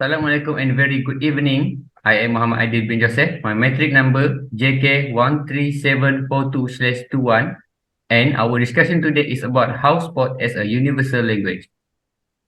Assalamualaikum and very good evening. I am Muhammad Adil bin Joseph. My metric number JK13742/21 and our discussion today is about how sport as a universal language.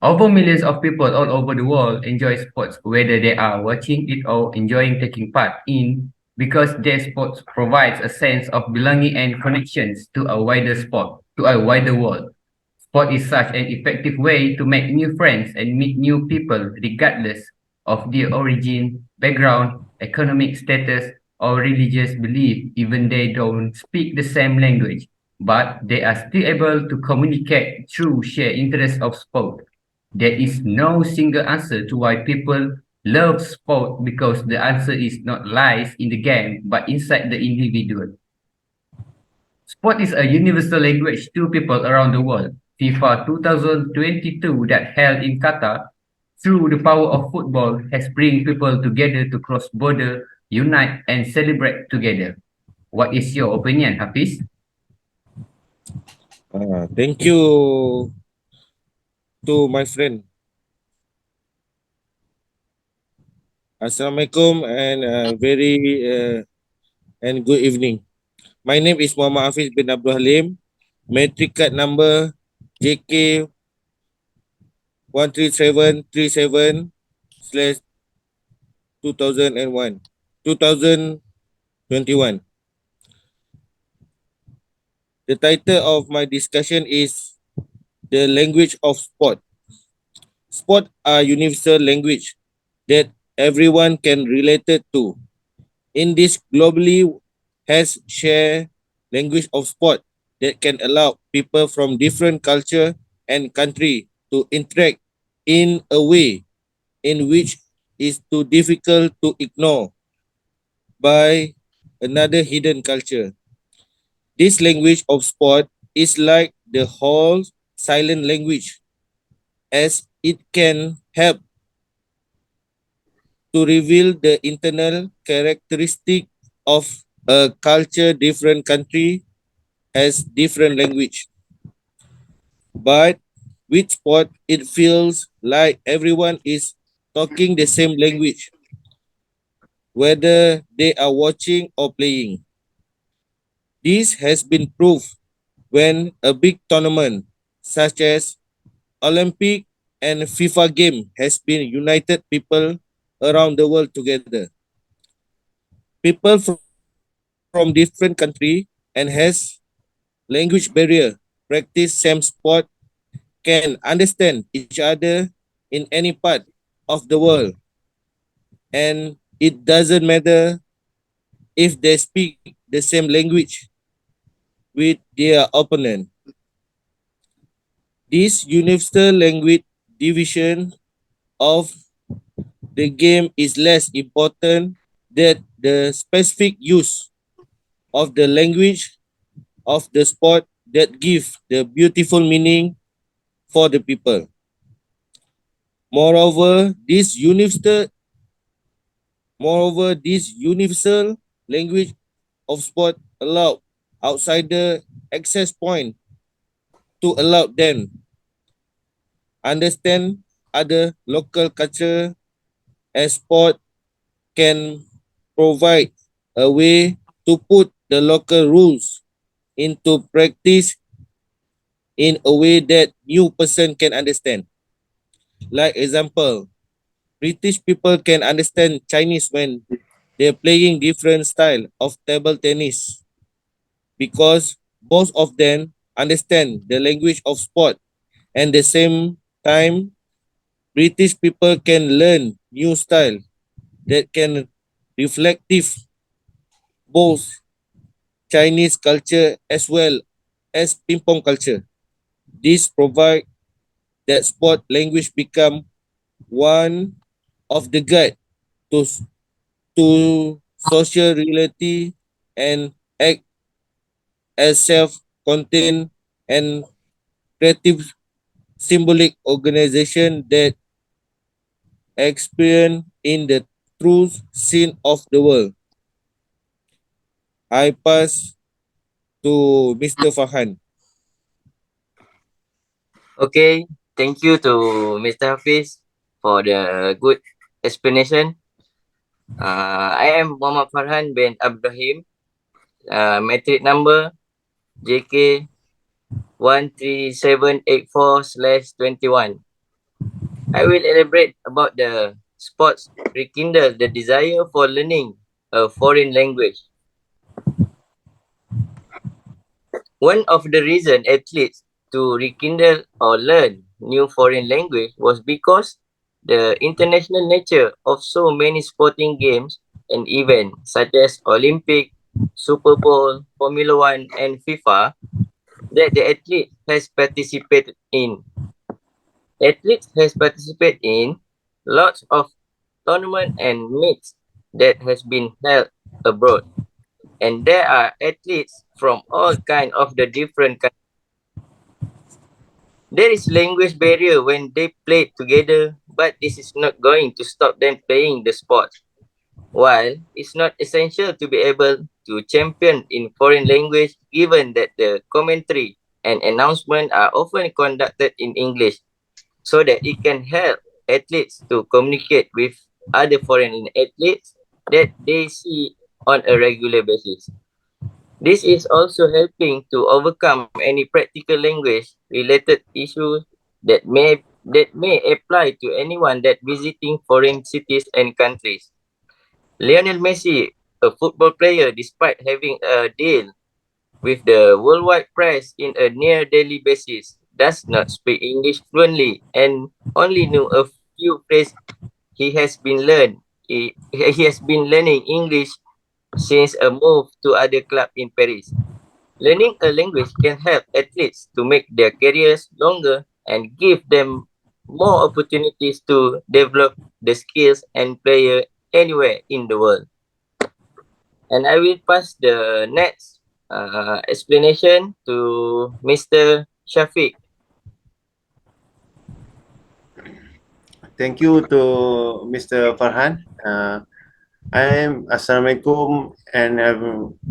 Over millions of people all over the world enjoy sports whether they are watching it or enjoying taking part in because their sports provides a sense of belonging and connections to a wider world. Sport is such an effective way to make new friends and meet new people regardless of their origin, background, economic status, or religious belief, even they don't speak the same language, but they are still able to communicate through shared interest of sport. There is no single answer to why people love sport because the answer is not lies in the game but inside the individual. Sport is a universal language to people around the world. FIFA 2022 that held in Qatar through the power of football has bring people together to cross border, unite and celebrate together. What is your opinion, Hafiz? Thank you to my friend. Assalamualaikum and very and good evening. My name is Muhammad Hafiz bin Abdul Halim. Matric card number JK 13737 slash 2001 2021. The title of my discussion is the language of sport. Sport are universal language that everyone can relate it to. In this globally has shared language of sport that can allow people from different culture and country to interact in a way in which is too difficult to ignore by another hidden culture. This language of sport is like the whole silent language as it can help to reveal the internal characteristic of a culture. Different country has different language, but with sport it feels like everyone is talking the same language whether they are watching or playing. This has been proved when a big tournament such as Olympic and FIFA game has been united people around the world together. People from different country and has language barrier practice same sport can understand each other in any part of the world, and it doesn't matter if they speak the same language with their opponent. This universal language division of the game is less important than the specific use of the language of the sport that give the beautiful meaning for the people. Moreover, this universal language of sport allow outsider access point to allow them understand other local culture, as sport can provide a way to put the local rules into practice in a way that new person can understand. Like example, British people can understand Chinese when they're playing different style of table tennis because both of them understand the language of sport, and the same time British people can learn new style that can reflective both Chinese culture as well as ping pong culture. This provide that sport language become one of the guide to to social reality and act as self-contained and creative symbolic organization that experience in the true scene of the world. I pass to Mr. Fahan. Okay, thank you to Mr. Hafiz for the good explanation. I am Muhammad Farhan bin Abdurrahim, metric number JK 13784/21. I will elaborate about the sports rekindle the desire for learning a foreign language. One of the reasons athletes to rekindle or learn new foreign language was because the international nature of so many sporting games and events such as Olympic, Super Bowl, Formula One, and FIFA that the athlete has participated in. Athletes has participated in lots of tournament and meets that has been held abroad, and there are athletes from all kind of the different. There is language barrier when they play together, but this is not going to stop them playing the sport. While it's not essential to be able to champion in foreign language, given that the commentary and announcement are often conducted in English, so that it can help athletes to communicate with other foreign athletes that they see on a regular basis. This is also helping to overcome any practical language related issues that may apply to anyone that visiting foreign cities and countries. Lionel Messi, a football player, despite having a deal with the worldwide press in a near daily basis, does not speak English fluently and only knew a few phrases. He has been learn he has been learning English since a move to other club in Paris. Learning a language can help athletes to make their careers longer and give them more opportunities to develop the skills and player anywhere in the world. And I will pass the next explanation to Mr. Shafiq. Thank you to Mr. Farhan. I am Assalamualaikum and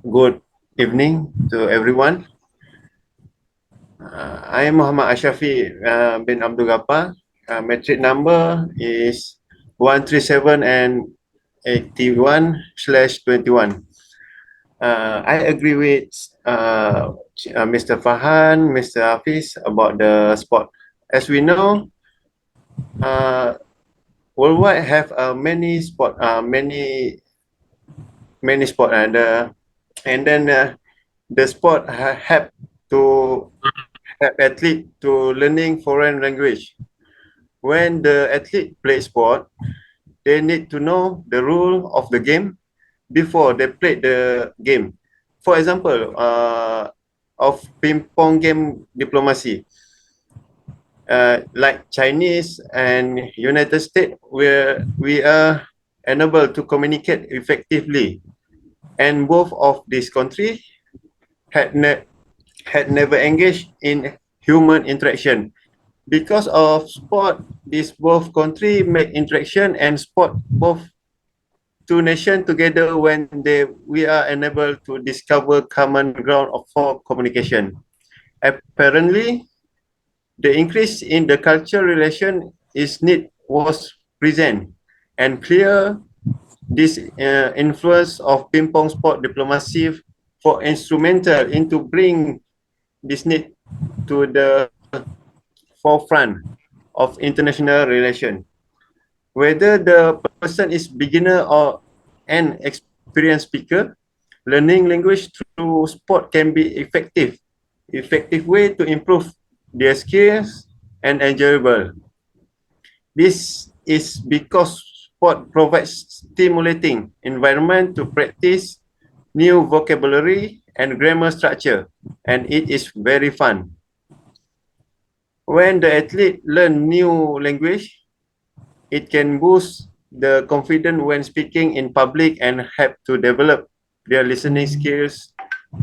good evening to everyone. I am Muhammad Ashafi bin Abdul Ghaffar. Metric number is 137 and 81/21. I agree with Mr. Farhan, Mr. Hafiz about the sport. As we know, worldwide have many sport, many sport, and then the sport help to help athlete to learning foreign language. When the athlete play sport, they need to know the rule of the game before they play the game. For example, of ping pong game diplomacy, like Chinese and United States, where we are unable to communicate effectively, and both of these countries had never engaged in human interaction. Because of sport, these both countries make interaction and sport both two nations together when we are unable to discover common ground for communication. Apparently, the increase in the cultural relation was present and clear. This influence of ping pong sport diplomacy for instrumental into bring this need to the forefront of international relation. Whether the person is beginner or an experienced speaker, learning language through sport can be effective way to improve their skills and enjoyable. This is because sport provides stimulating environment to practice new vocabulary and grammar structure, and it is very fun. When the athlete learn new language, it can boost the confidence when speaking in public and help to develop their listening skills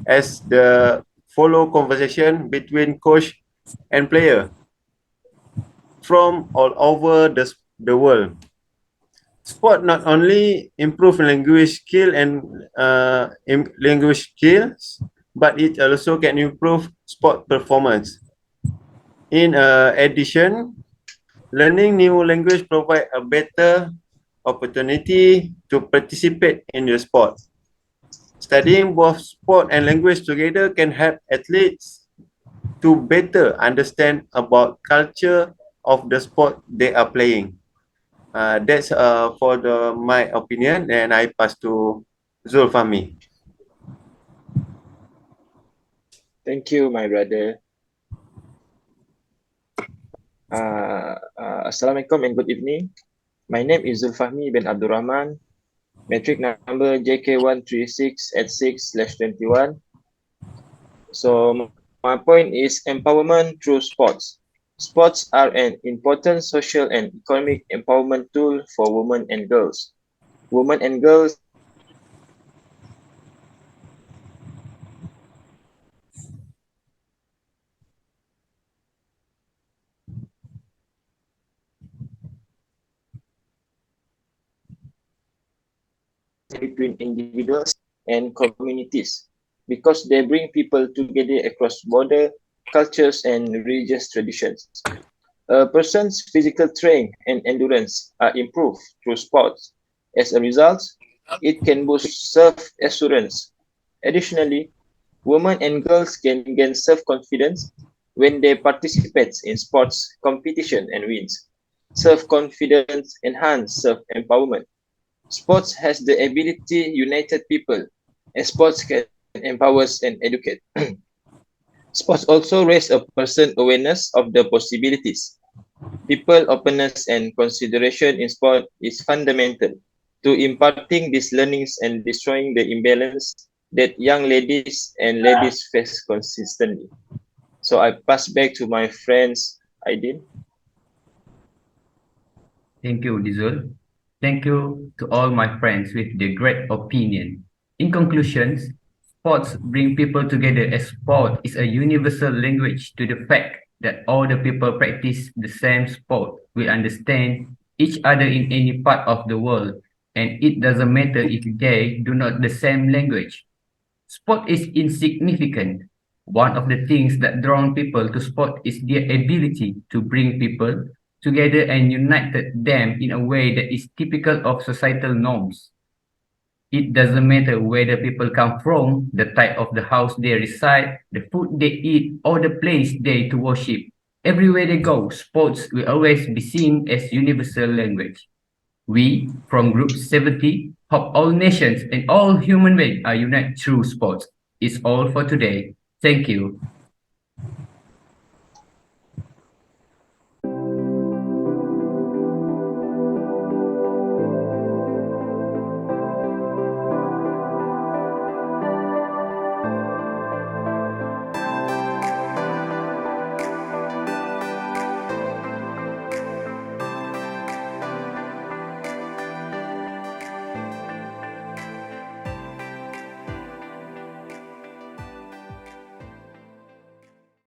as the follow conversation between coach and player from all over the world. Sport not only improve language skill and language skills, but it also can improve sport performance. In addition, learning new language provide a better opportunity to participate in the sport. Studying both sport and language together can help athletes to better understand about culture of the sport they are playing. That's for my opinion, and I pass to Zulfami. Thank you, my brother. Assalamualaikum and good evening. My name is Zulfahmi bin Abdul Rahman, metric number JK13686/21. So my point is empowerment through sports. Sports are an important social and economic empowerment tool for women and girls. Women and girls between individuals and communities because they bring people together across border, cultures, and religious traditions. A person's physical strength and endurance are improved through sports. As a result, it can boost self-assurance. Additionally, women and girls can gain self-confidence when they participate in sports competition and wins. Self-confidence enhances self-empowerment. Sports has the ability united people, and sports can empower and educate. Sports also raise a person awareness of the possibilities. People openness and consideration in sport is fundamental to imparting these learnings and destroying the imbalance that young ladies and ladies face consistently. So I pass back to my friends, Aidin. Thank you, Dizul. Thank you to all my friends with the great opinion. In conclusion, sports bring people together as sport is a universal language to the fact that all the people practice the same sport will understand each other in any part of the world, and it doesn't matter if they do not the same language. Sport is insignificant. One of the things that draw people to sport is their ability to bring people together and united them in a way that is typical of societal norms. It doesn't matter where the people come from, the type of the house they reside, the food they eat, or the place they to worship. Everywhere they go, sports will always be seen as universal language. We, from Group 70, hope all nations and all human beings are united through sports. It's all for today. Thank you.